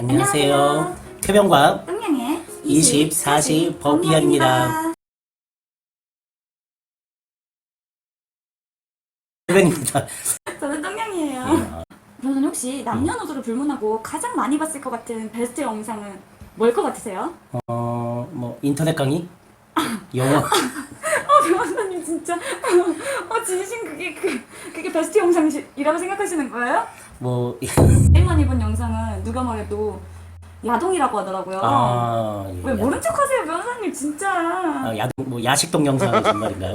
안녕하세요. 태병과 똥냥의 24시 법이야입니다. 태병입니다. 저는 똥냥이에요. 변호사님 혹시 남녀노소를 불문하고 가장 많이 봤을 것 같은 베스트 영상은 뭘 것 같으세요? 뭐 인터넷 강의? 영어? 변호사님 진짜 진심 그게 베스트 영상이라고 생각하시는 거예요? 뭐 제일 많이 본 영상은 누가 말해도 야동이라고 하더라고요. 예. 왜 모른 척하세요, 변호사님 진짜. 야식 동영상 정말인가요?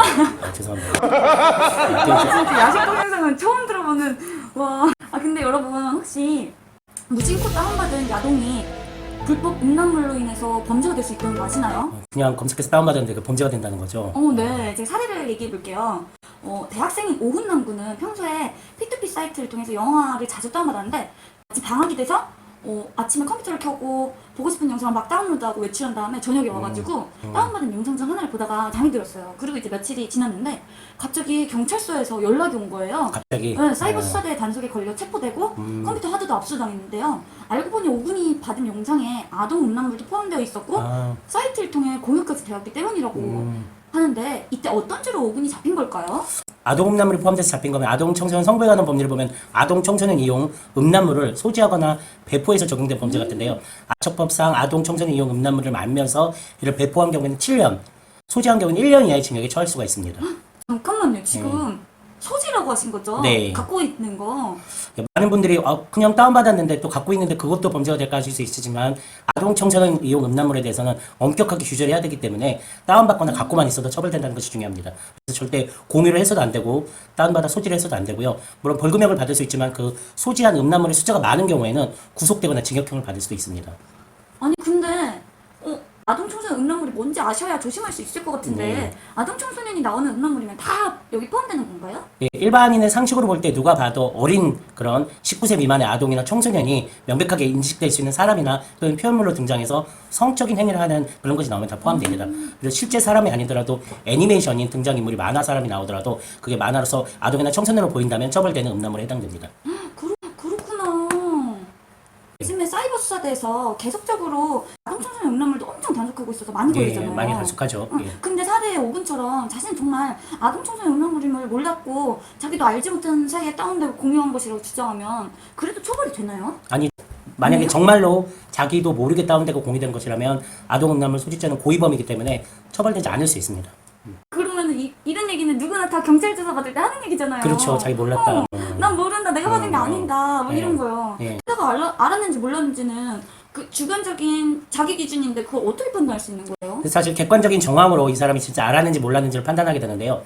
죄송합니다. 진짜 야식 동영상은 처음 들어보는. 와. 근데 여러분 혹시 무심코 다운받은 야동이 불법 음란물로 인해서 범죄가 될 수 있다는 거 아시나요? 그냥 검색해서 다운받았는데 그 범죄가 된다는 거죠? 네. 제가 사례를 얘기해 볼게요. 대학생인 오훈남군은 평소에 P2P 사이트를 통해서 영화를 자주 다운받았는데 마치 방학이 돼서 아침에 컴퓨터를 켜고 보고 싶은 영상을 막 다운로드하고 외출한 다음에 저녁에 와가지고 다운받은 영상장 하나를 보다가 잠이 들었어요. 그리고 이제 며칠이 지났는데 갑자기 경찰서에서 연락이 온 거예요. 갑자기? 네, 사이버 수사대 단속에 걸려 체포되고 컴퓨터 하드도 압수당했는데요. 알고 보니 오군이 받은 영상에 아동 음란물도 포함되어 있었고 사이트를 통해 공유까지 되었기 때문이라고 하는데 이때 어떤 죄로 오군이 잡힌 걸까요? 아동 음란물이 포함돼서 잡힌 거면 아동 청소년 성부에 관한 법률을 보면 아동 청소년 이용 음란물을 소지하거나 배포해서 적용된 범죄 같은데요. 아처법상 아동 청소년 이용 음란물을 알면서 이를 배포한 경우에는 7년, 소지한 경우는 1년 이하의 징역에 처할 수가 있습니다. 잠깐만요. 지금 소지라고 하신 거죠? 네. 갖고 있는 거. 많은 분들이 그냥 다운받았는데 또 갖고 있는데 그것도 범죄가 될까 하실 수 있으지만 아동 청소년 이용 음란물에 대해서는 엄격하게 규제를 해야 되기 때문에 다운받거나 갖고만 있어도 처벌된다는 것이 중요합니다. 그래서 절대 공유를 해서도 안 되고 다운받아 소지를 해서도 안 되고요. 물론 벌금형을 받을 수 있지만 그 소지한 음란물의 숫자가 많은 경우에는 구속되거나 징역형을 받을 수도 있습니다. 아니 근데 아동 청소년 음란물이 뭔지 아셔야 조심할 수 있을 것 같은데 아동 청소년이 나오는 음란물이면 다 여기 포함되는 건가요? 예, 일반인의 상식으로 볼 때 누가 봐도 어린 그런 19세 미만의 아동이나 청소년이 명백하게 인식될 수 있는 사람이나 또는 표현물로 등장해서 성적인 행위를 하는 그런 것이 나오면 다 포함됩니다. 그래서 실제 사람이 아니더라도 애니메이션인 등장인물이 만화 사람이 나오더라도 그게 만화로서 아동이나 청소년으로 보인다면 처벌되는 음란물에 해당됩니다. 그렇구나. 요즘에 사이버 수사대에서 계속적으로 아동 청소년 음란물도 엄청 단속하고 있어서 많이 걸리잖아요. 많이 단속하죠. 예. 근데 사례의 오군처럼 자신은 정말 아동 청소년 음란물임을 몰랐고 자기도 알지 못하는 사이에 다운되고 공유한 것이라고 주장하면 그래도 처벌이 되나요? 아니 만약에 정말로 자기도 모르게 다운되고 공유된 것이라면 아동 음란물 소지죄는 고의범이기 때문에 처벌되지 않을 수 있습니다. 그러면 이런 얘기는 누구나 다 경찰 조사 받을 때 하는 얘기잖아요. 그렇죠. 자기 몰랐다. 난 모른다. 내가 받은 게 아니다. 뭐 이런 거요. 예. 내가 알았는지 몰랐는지는 그 주관적인 자기 기준인데 그걸 어떻게 판단할 수 있는 거예요? 그래서 사실 객관적인 정황으로 이 사람이 진짜 알았는지 몰랐는지를 판단하게 되는데요.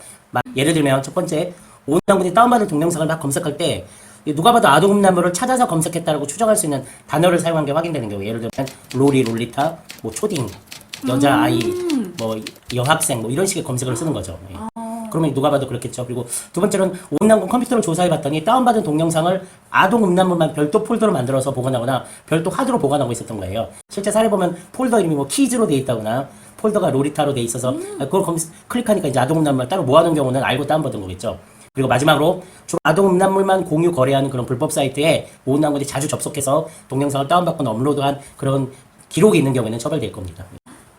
예를 들면 첫 번째 오은남군이 다운받은 동영상을 막 검색할 때 누가 봐도 아동 음란물을 찾아서 검색했다라고 추정할 수 있는 단어를 사용한 게 확인되는 경우, 예를 들면 로리, 롤리타, 뭐 초딩, 여자아이, 뭐 여학생 뭐 이런 식의 검색을 쓰는 거죠. 예. 그러면 누가 봐도 그렇겠죠. 그리고 두 번째로는 오은남군 컴퓨터를 조사해봤더니 다운받은 동영상을 아동 음란물만 별도 폴더로 만들어서 보관하거나 별도 하드로 보관하고 있었던 거예요. 실제 사례 보면 폴더 이름이 뭐 키즈로 돼 있다거나 폴더가 로리타로 돼 있어서 그걸 클릭하니까 이제 아동 음란물 따로 모아놓은 경우는 알고 다운받은 거겠죠. 그리고 마지막으로 주로 아동 음란물만 공유 거래하는 그런 불법 사이트에 오은남군이 자주 접속해서 동영상을 다운받거나 업로드한 그런 기록이 있는 경우에는 처벌될 겁니다.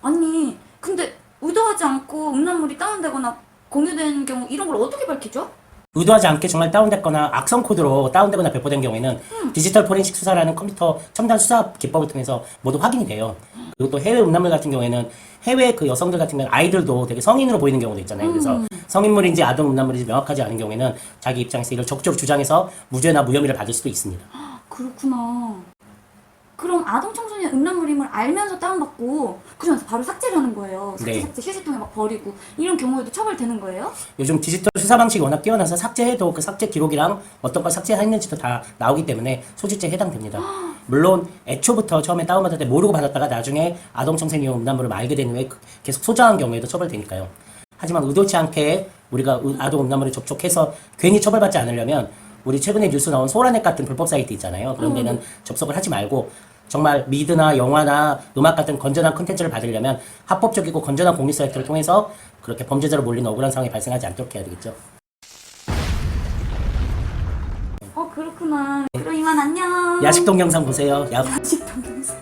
아니 근데 의도하지 않고 음란물이 다운되거나 공유된 경우 이런 걸 어떻게 밝히죠? 의도하지 않게 정말 다운됐거나 악성 코드로 다운되거나 배포된 경우에는 디지털 포렌식 수사라는 컴퓨터 첨단 수사 기법을 통해서 모두 확인이 돼요. 그리고 또 해외 음란물 같은 경우에는 해외 그 여성들 같은 경우는 아이들도 되게 성인으로 보이는 경우도 있잖아요. 그래서 성인물인지 아동 음란물인지 명확하지 않은 경우에는 자기 입장에서 이를 적극적으로 주장해서 무죄나 무혐의를 받을 수도 있습니다. 그렇구나. 그럼 아동 청소년 음란물임을 알면서 다운받고 그러면서 바로 삭제를 하는 거예요. 삭제 휴지통에 막 버리고 이런 경우에도 처벌되는 거예요? 요즘 디지털 수사 방식이 워낙 뛰어나서 삭제해도 그 삭제 기록이랑 어떤 걸 삭제했는지도 다 나오기 때문에 소지죄에 해당됩니다. 물론 애초부터 처음에 다운받을 때 모르고 받았다가 나중에 아동 청소년 음란물을 알게 된 후에 계속 소장한 경우에도 처벌되니까요. 하지만 의도치 않게 우리가 아동 음란물에 접촉해서 괜히 처벌받지 않으려면 우리 최근에 뉴스 나온 소라넷 같은 불법 사이트 있잖아요. 그런 데는 접속을 하지 말고 정말 미드나 영화나 음악 같은 건전한 콘텐츠를 받으려면 합법적이고 건전한 공유 사이트를 통해서 그렇게 범죄자로 몰리는 억울한 상황이 발생하지 않도록 해야 되겠죠. 그렇구나. 그럼 이만 안녕. 야식 동영상 보세요. 야식 동영상.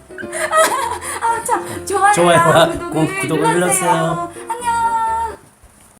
아, 참. 좋아요와 좋아요와 구독을 구독을 눌러주세요. 눌러주세요.